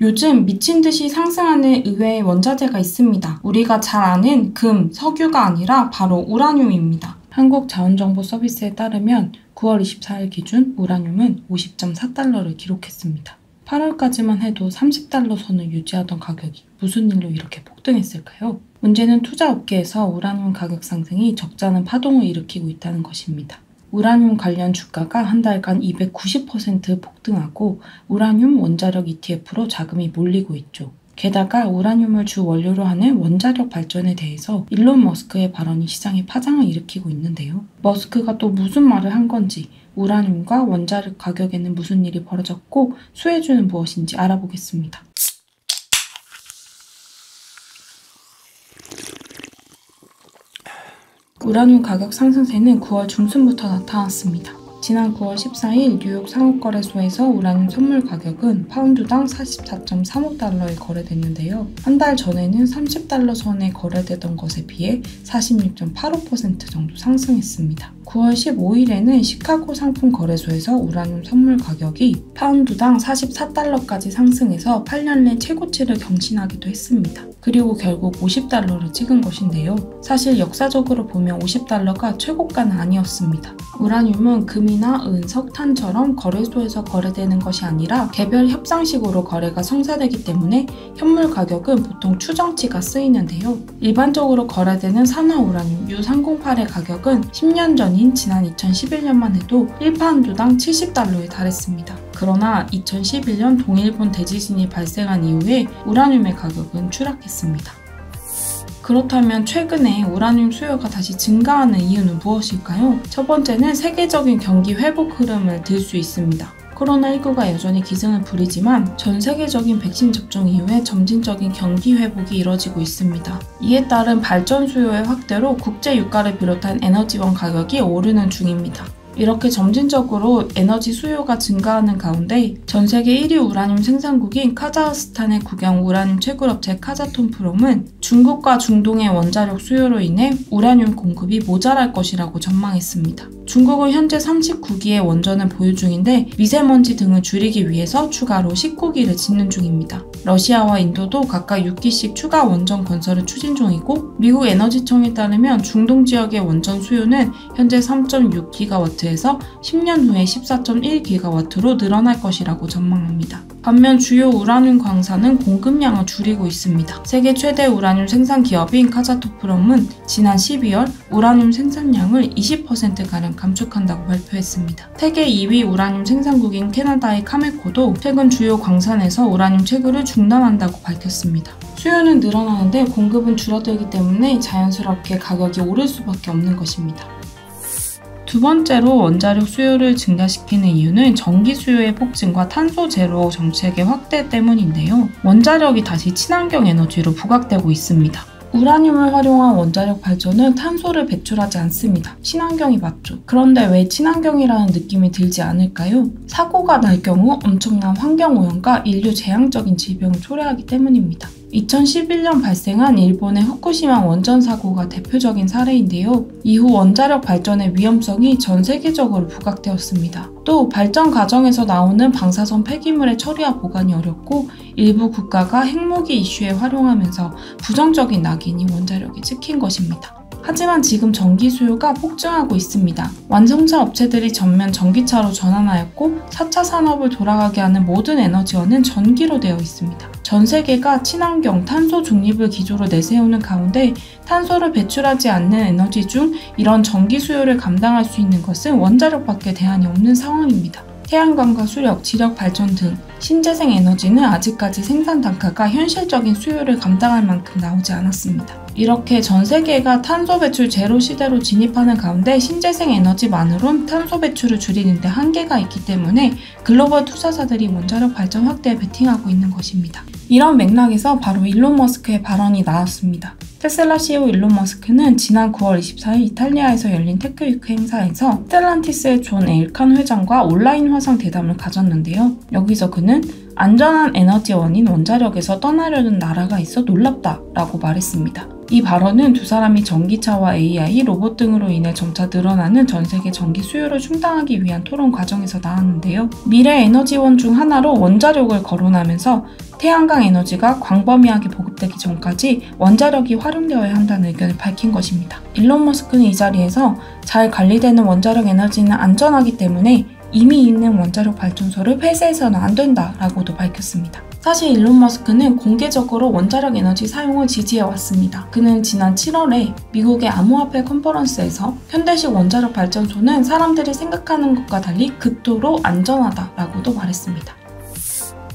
요즘 미친 듯이 상승하는 의외의 원자재가 있습니다. 우리가 잘 아는 금, 석유가 아니라 바로 우라늄입니다. 한국자원정보서비스에 따르면 9월 24일 기준 우라늄은 50.4달러를 기록했습니다. 8월까지만 해도 30달러 선을 유지하던 가격이 무슨 일로 이렇게 폭등했을까요? 문제는 투자업계에서 우라늄 가격 상승이 적잖은 파동을 일으키고 있다는 것입니다. 우라늄 관련 주가가 한 달간 290% 폭등하고 우라늄 원자력 ETF로 자금이 몰리고 있죠. 게다가 우라늄을 주 원료로 하는 원자력 발전에 대해서 일론 머스크의 발언이 시장에 파장을 일으키고 있는데요. 머스크가 또 무슨 말을 한 건지, 우라늄과 원자력 가격에는 무슨 일이 벌어졌고 수혜주는 무엇인지 알아보겠습니다. 우라늄 가격 상승세는 9월 중순부터 나타났습니다. 지난 9월 14일 뉴욕 상업거래소에서 우라늄 선물 가격은 파운드당 44.35달러에 거래됐는데요. 한 달 전에는 30달러 선에 거래되던 것에 비해 46.85% 정도 상승했습니다. 9월 15일에는 시카고 상품 거래소에서 우라늄 선물 가격이 파운드당 44달러까지 상승해서 8년 내 최고치를 경신하기도 했습니다. 그리고 결국 50달러를 찍은 것인데요. 사실 역사적으로 보면 50달러가 최고가는 아니었습니다. 우라늄은 금이나 은, 석탄처럼 거래소에서 거래되는 것이 아니라 개별 협상식으로 거래가 성사되기 때문에 현물 가격은 보통 추정치가 쓰이는데요. 일반적으로 거래되는 산화 우라늄 U308의 가격은 10년 전인 지난 2011년만 해도 1파운드당 70달러에 달했습니다. 그러나 2011년 동일본 대지진이 발생한 이후에 우라늄의 가격은 추락했습니다. 그렇다면 최근에 우라늄 수요가 다시 증가하는 이유는 무엇일까요? 첫 번째는 세계적인 경기 회복 흐름을 들 수 있습니다. 코로나19가 여전히 기승을 부리지만 전 세계적인 백신 접종 이후에 점진적인 경기 회복이 이뤄지고 있습니다. 이에 따른 발전 수요의 확대로 국제 유가를 비롯한 에너지원 가격이 오르는 중입니다. 이렇게 점진적으로 에너지 수요가 증가하는 가운데 전 세계 1위 우라늄 생산국인 카자흐스탄의 국영 우라늄 채굴업체 카자톤프롬은 중국과 중동의 원자력 수요로 인해 우라늄 공급이 모자랄 것이라고 전망했습니다. 중국은 현재 39기의 원전을 보유 중인데 미세먼지 등을 줄이기 위해서 추가로 19기를 짓는 중입니다. 러시아와 인도도 각각 6기씩 추가 원전 건설을 추진 중이고 미국 에너지청에 따르면 중동 지역의 원전 수요는 현재 3.6기가와트에서 10년 후에 14.1기가와트로 늘어날 것이라고 전망합니다. 반면 주요 우라늄 광산은 공급량을 줄이고 있습니다. 세계 최대 우라늄 생산 기업인 카자토프롬은 지난 12월 우라늄 생산량을 20%가량 감축한다고 발표했습니다. 세계 2위 우라늄 생산국인 캐나다의 카메코도 최근 주요 광산에서 우라늄 채굴을 중단한다고 밝혔습니다. 수요는 늘어나는데 공급은 줄어들기 때문에 자연스럽게 가격이 오를 수밖에 없는 것입니다. 두 번째로 원자력 수요를 증가시키는 이유는 전기 수요의 폭증과 탄소 제로 정책의 확대 때문인데요. 원자력이 다시 친환경 에너지로 부각되고 있습니다. 우라늄을 활용한 원자력 발전은 탄소를 배출하지 않습니다. 친환경이 맞죠. 그런데 왜 친환경이라는 느낌이 들지 않을까요? 사고가 날 경우 엄청난 환경오염과 인류 재앙적인 질병을 초래하기 때문입니다. 2011년 발생한 일본의 후쿠시마 원전 사고가 대표적인 사례인데요. 이후 원자력 발전의 위험성이 전 세계적으로 부각되었습니다. 또 발전 과정에서 나오는 방사선 폐기물의 처리와 보관이 어렵고 일부 국가가 핵무기 이슈에 활용하면서 부정적인 낙인이 원자력에 찍힌 것입니다. 하지만 지금 전기 수요가 폭증하고 있습니다. 완성차 업체들이 전면 전기차로 전환하였고 4차 산업을 돌아가게 하는 모든 에너지원은 전기로 되어 있습니다. 전 세계가 친환경, 탄소 중립을 기조로 내세우는 가운데 탄소를 배출하지 않는 에너지 중 이런 전기 수요를 감당할 수 있는 것은 원자력밖에 대안이 없는 상황입니다. 태양광과 수력, 지력 발전 등 신재생 에너지는 아직까지 생산 단가가 현실적인 수요를 감당할 만큼 나오지 않았습니다. 이렇게 전 세계가 탄소 배출 제로 시대로 진입하는 가운데 신재생 에너지만으론 탄소 배출을 줄이는 데 한계가 있기 때문에 글로벌 투자사들이 원자력 발전 확대에 베팅하고 있는 것입니다. 이런 맥락에서 바로 일론 머스크의 발언이 나왔습니다. 테슬라 CEO 일론 머스크는 지난 9월 24일 이탈리아에서 열린 테크위크 행사에서 스텔란티스의 존 엘칸 회장과 온라인 화상 대담을 가졌는데요. 여기서 그는 안전한 에너지원인 원자력에서 떠나려는 나라가 있어 놀랍다 라고 말했습니다. 이 발언은 두 사람이 전기차와 AI, 로봇 등으로 인해 점차 늘어나는 전 세계 전기 수요를 충당하기 위한 토론 과정에서 나왔는데요. 미래 에너지원 중 하나로 원자력을 거론하면서 태양광 에너지가 광범위하게 보급되기 전까지 원자력이 활용되어야 한다는 의견을 밝힌 것입니다. 일론 머스크는 이 자리에서 잘 관리되는 원자력 에너지는 안전하기 때문에 이미 있는 원자력 발전소를 폐쇄해서는 안 된다라고도 밝혔습니다. 사실 일론 머스크는 공개적으로 원자력 에너지 사용을 지지해왔습니다. 그는 지난 7월에 미국의 암호화폐 컨퍼런스에서 현대식 원자력 발전소는 사람들이 생각하는 것과 달리 극도로 안전하다라고도 말했습니다.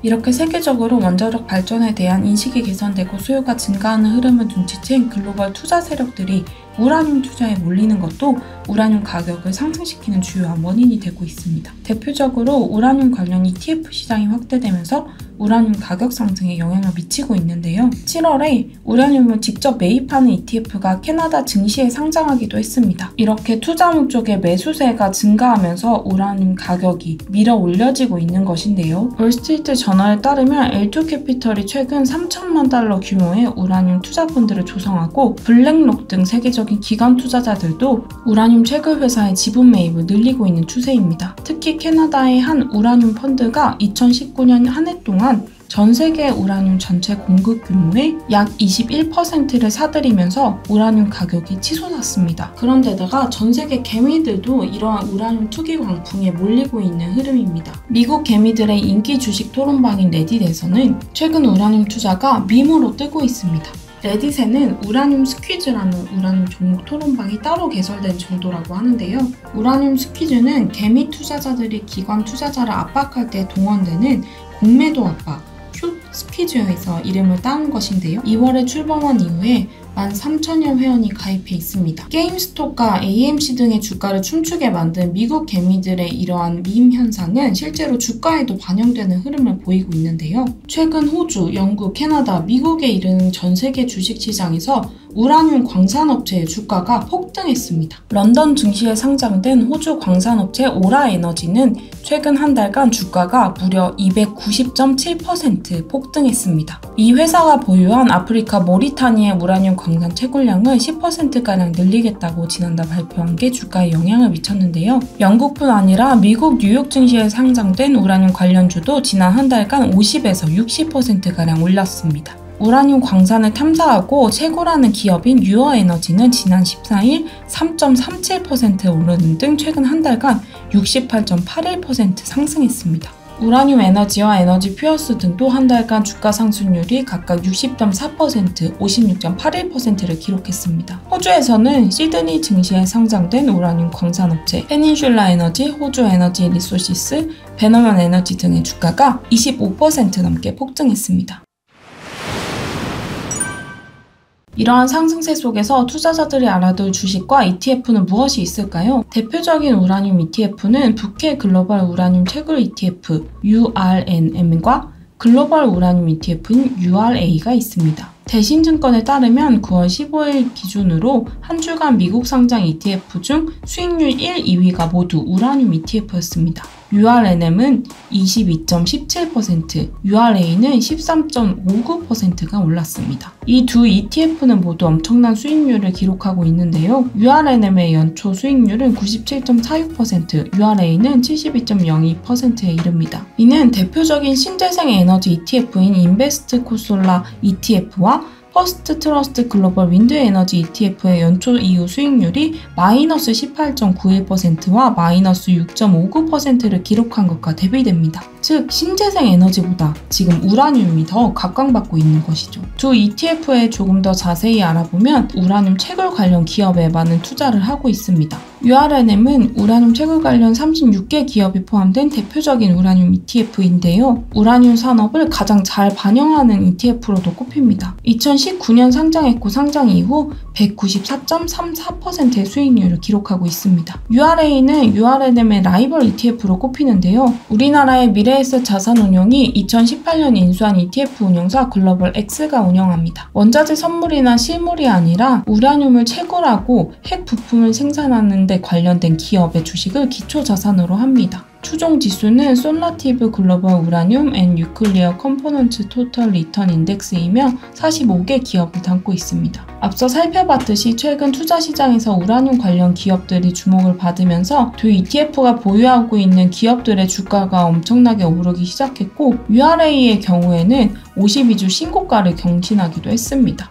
이렇게 세계적으로 원자력 발전에 대한 인식이 개선되고 수요가 증가하는 흐름을 눈치챈 글로벌 투자 세력들이 우라늄 투자에 몰리는 것도 우라늄 가격을 상승시키는 주요한 원인이 되고 있습니다. 대표적으로 우라늄 관련 ETF 시장이 확대되면서 우라늄 가격 상승에 영향을 미치고 있는데요. 7월에 우라늄을 직접 매입하는 ETF가 캐나다 증시에 상장하기도 했습니다. 이렇게 투자 목적의 매수세가 증가하면서 우라늄 가격이 밀어 올려지고 있는 것인데요. 월스트리트 저널에 따르면 L2캐피털이 최근 3천만 달러 규모의 우라늄 투자 펀드를 조성하고 블랙록 등 세계적인 기관 투자자들도 우라늄 채굴 회사의 지분 매입을 늘리고 있는 추세입니다. 특히 캐나다의 한 우라늄 펀드가 2019년 한 해 동안 전 세계 우라늄 전체 공급 규모의 약 21%를 사들이면서 우라늄 가격이 치솟았습니다. 그런데다가 전 세계 개미들도 이러한 우라늄 투기 광풍에 몰리고 있는 흐름입니다. 미국 개미들의 인기 주식 토론방인 레딧에서는 최근 우라늄 투자가 밈으로 뜨고 있습니다. 레딧에는 우라늄 스퀴즈라는 우라늄 종목 토론방이 따로 개설된 정도라고 하는데요. 우라늄 스퀴즈는 개미 투자자들이 기관 투자자를 압박할 때 동원되는 공매도 압박, 숏 스퀴즈에서 이름을 따온 것인데요. 2월에 출범한 이후에 13,000여 회원이 가입해 있습니다. 게임스톱과 AMC 등의 주가를 춤추게 만든 미국 개미들의 이러한 밈 현상은 실제로 주가에도 반영되는 흐름을 보이고 있는데요. 최근 호주, 영국, 캐나다, 미국에 이르는 전 세계 주식시장에서 우라늄 광산업체의 주가가 폭등했습니다. 런던 증시에 상장된 호주 광산업체 오라에너지는 최근 한 달간 주가가 무려 290.7% 폭등했습니다. 이 회사가 보유한 아프리카 모리타니의 우라늄 광산 채굴량을 10%가량 늘리겠다고 지난달 발표한 게 주가에 영향을 미쳤는데요. 영국뿐 아니라 미국 뉴욕 증시에 상장된 우라늄 관련주도 지난 한 달간 50에서 60%가량 올랐습니다. 우라늄 광산을 탐사하고 채굴하는 기업인 유어에너지는 지난 14일 3.37% 오르는 등 최근 한 달간 68.81% 상승했습니다. 우라늄 에너지와 에너지 퓨어스 등도 한 달간 주가 상승률이 각각 60.4%, 56.81%를 기록했습니다. 호주에서는 시드니 증시에 상장된 우라늄 광산업체 페닌슐라 에너지, 호주 에너지 리소시스, 베너먼 에너지 등의 주가가 25% 넘게 폭등했습니다. 이러한 상승세 속에서 투자자들이 알아둘 주식과 ETF는 무엇이 있을까요? 대표적인 우라늄 ETF는 부캐 글로벌 우라늄 채굴 ETF URNM과 글로벌 우라늄 ETF인 URA가 있습니다. 대신증권에 따르면 9월 15일 기준으로 한 주간 미국 상장 ETF 중 수익률 1, 2위가 모두 우라늄 ETF였습니다. URNM은 22.17%, URA는 13.59%가 올랐습니다. 이 두 ETF는 모두 엄청난 수익률을 기록하고 있는데요. URNM의 연초 수익률은 97.46%, URA는 72.02%에 이릅니다. 이는 대표적인 신재생 에너지 ETF인 인베스트 코솔라 ETF와 퍼스트 트러스트 글로벌 윈드 에너지 ETF의 연초 이후 수익률이 마이너스 18.91%와 마이너스 6.59%를 기록한 것과 대비됩니다. 즉, 신재생 에너지보다 지금 우라늄이 더 각광받고 있는 것이죠. 두 ETF에 조금 더 자세히 알아보면 우라늄 채굴 관련 기업에 많은 투자를 하고 있습니다. URNM은 우라늄 채굴 관련 36개 기업이 포함된 대표적인 우라늄 ETF인데요. 우라늄 산업을 가장 잘 반영하는 ETF로도 꼽힙니다. 2019년 상장했고 상장 이후 194.34%의 수익률을 기록하고 있습니다. URA는 URNM의 라이벌 ETF로 꼽히는데요. 우리나라의 미래에셋 자산운용이 2018년 인수한 ETF 운용사 글로벌 X가 운영합니다. 원자재 선물이나 실물이 아니라 우라늄을 채굴하고 핵 부품을 생산하는 데 데 관련된 기업의 주식을 기초 자산으로 합니다. 추종 지수는 솔라티브 글로벌 우라늄 앤 뉴클리어 컴포넌츠 토털 리턴 인덱스이며 45개 기업을 담고 있습니다. 앞서 살펴봤듯이 최근 투자 시장에서 우라늄 관련 기업들이 주목을 받으면서 두 ETF가 보유하고 있는 기업들의 주가가 엄청나게 오르기 시작했고 URA의 경우에는 52주 신고가를 경신하기도 했습니다.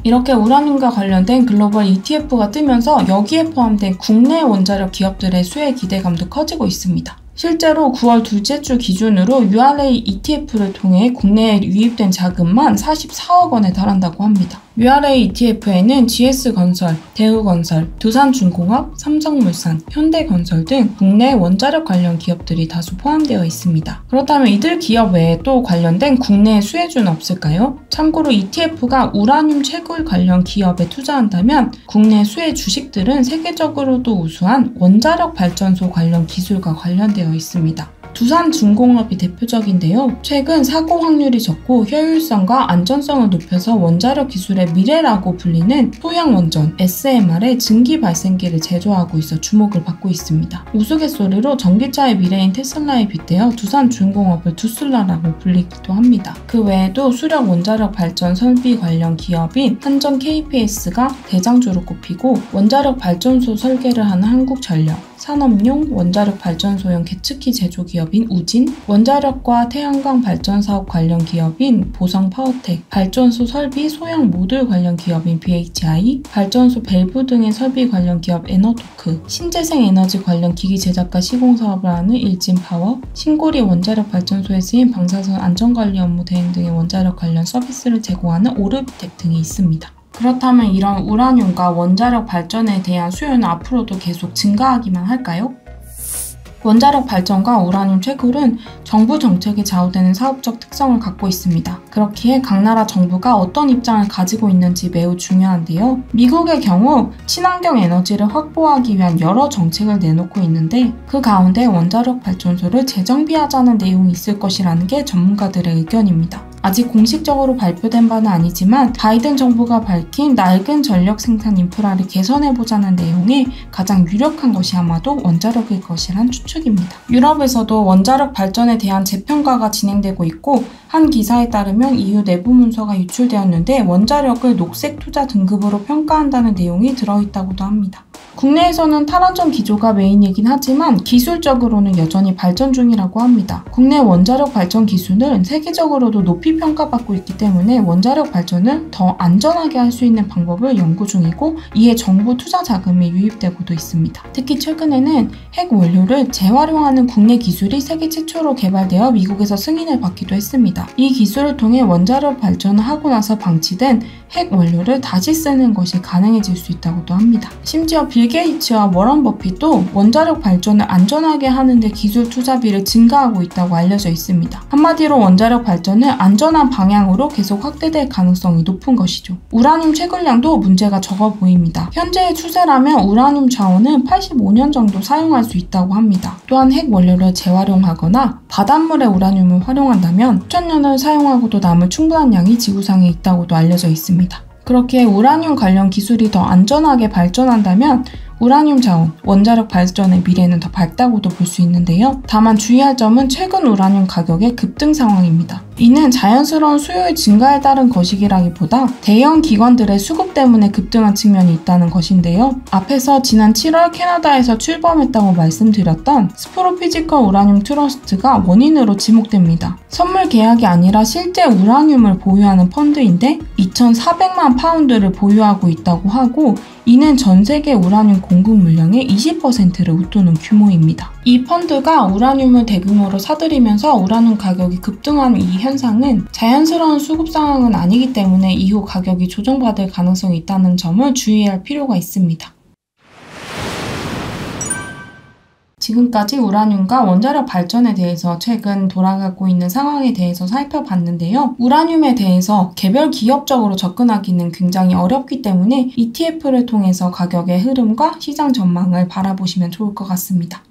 이렇게 우라늄과 관련된 글로벌 ETF가 뜨면서 여기에 포함된 국내 원자력 기업들의 수혜 기대감도 커지고 있습니다. 실제로 9월 둘째 주 기준으로 URA ETF를 통해 국내에 유입된 자금만 44억 원에 달한다고 합니다. URA ETF에는 GS건설, 대우건설, 두산중공업, 삼성물산, 현대건설 등 국내 원자력 관련 기업들이 다수 포함되어 있습니다. 그렇다면 이들 기업 외에 또 관련된 국내 수혜주는 없을까요? 참고로 ETF가 우라늄 채굴 관련 기업에 투자한다면 국내 수혜 주식들은 세계적으로도 우수한 원자력 발전소 관련 기술과 관련되어 있습니다. 두산중공업이 대표적인데요. 최근 사고 확률이 적고 효율성과 안전성을 높여서 원자력 기술의 미래라고 불리는 소형 원전 SMR의 증기 발생기를 제조하고 있어 주목을 받고 있습니다. 우스갯소리로 전기차의 미래인 테슬라에 빗대어 두산중공업을 두슬라라고 불리기도 합니다. 그 외에도 수력 원자력 발전 설비 관련 기업인 한전 KPS가 대장주로 꼽히고 원자력 발전소 설계를 하는 한국전력, 산업용 원자력 발전소용 계측기 제조 기업인 우진, 원자력과 태양광 발전 사업 관련 기업인 보성파워텍, 발전소 설비 소형 모듈 관련 기업인 BHI, 발전소 밸브 등의 설비 관련 기업 에너도크, 신재생 에너지 관련 기기 제작과 시공 사업을 하는 일진파워, 신고리 원자력 발전소에 쓰인 방사선 안전관리 업무 대행 등의 원자력 관련 서비스를 제공하는 오르비텍 등이 있습니다. 그렇다면 이런 우라늄과 원자력 발전에 대한 수요는 앞으로도 계속 증가하기만 할까요? 원자력 발전과 우라늄 채굴은 정부 정책에 좌우되는 사업적 특성을 갖고 있습니다. 그렇기에 각 나라 정부가 어떤 입장을 가지고 있는지 매우 중요한데요. 미국의 경우 친환경 에너지를 확보하기 위한 여러 정책을 내놓고 있는데 그 가운데 원자력 발전소를 재정비하자는 내용이 있을 것이라는 게 전문가들의 의견입니다. 아직 공식적으로 발표된 바는 아니지만 바이든 정부가 밝힌 낡은 전력 생산 인프라를 개선해보자는 내용에 가장 유력한 것이 아마도 원자력일 것이란 추측입니다. 유럽에서도 원자력 발전에 대한 재평가가 진행되고 있고 한 기사에 따르면 EU 내부 문서가 유출되었는데 원자력을 녹색 투자 등급으로 평가한다는 내용이 들어있다고도 합니다. 국내에서는 탈원전 기조가 메인이긴 하지만 기술적으로는 여전히 발전 중이라고 합니다. 국내 원자력 발전 기술은 세계적으로도 높이 평가받고 있기 때문에 원자력 발전을 더 안전하게 할 수 있는 방법을 연구 중이고 이에 정부 투자 자금이 유입되고도 있습니다. 특히 최근에는 핵 원료를 재활용하는 국내 기술이 세계 최초로 개발되어 미국에서 승인을 받기도 했습니다. 이 기술을 통해 원자력 발전을 하고 나서 방치된 핵 원료를 다시 쓰는 것이 가능해질 수 있다고도 합니다. 심지어 빌 게이츠와 워런 버핏도 원자력 발전을 안전하게 하는데 기술 투자비를 증가하고 있다고 알려져 있습니다. 한마디로 원자력 발전은 안전한 방향으로 계속 확대될 가능성이 높은 것이죠. 우라늄 채굴량도 문제가 적어 보입니다. 현재의 추세라면 우라늄 자원은 85년 정도 사용할 수 있다고 합니다. 또한 핵 원료를 재활용하거나 바닷물의 우라늄을 활용한다면 수천 년을 사용하고도 남을 충분한 양이 지구상에 있다고도 알려져 있습니다. 그렇게 우라늄 관련 기술이 더 안전하게 발전한다면 우라늄 자원, 원자력 발전의 미래는 더 밝다고도 볼 수 있는데요. 다만 주의할 점은 최근 우라늄 가격의 급등 상황입니다. 이는 자연스러운 수요의 증가에 따른 것이기라기보다 대형 기관들의 수급 때문에 급등한 측면이 있다는 것인데요. 앞에서 지난 7월 캐나다에서 출범했다고 말씀드렸던 스프로 피지컬 우라늄 트러스트가 원인으로 지목됩니다. 선물 계약이 아니라 실제 우라늄을 보유하는 펀드인데 2,400만 파운드를 보유하고 있다고 하고 이는 전 세계 우라늄 공급 물량의 20%를 웃도는 규모입니다. 이 펀드가 우라늄을 대규모로 사들이면서 우라늄 가격이 급등한 이 현상은 자연스러운 수급 상황은 아니기 때문에 이후 가격이 조정받을 가능성이 있다는 점을 주의할 필요가 있습니다. 지금까지 우라늄과 원자력 발전에 대해서 최근 돌아가고 있는 상황에 대해서 살펴봤는데요. 우라늄에 대해서 개별 기업적으로 접근하기는 굉장히 어렵기 때문에 ETF를 통해서 가격의 흐름과 시장 전망을 바라보시면 좋을 것 같습니다.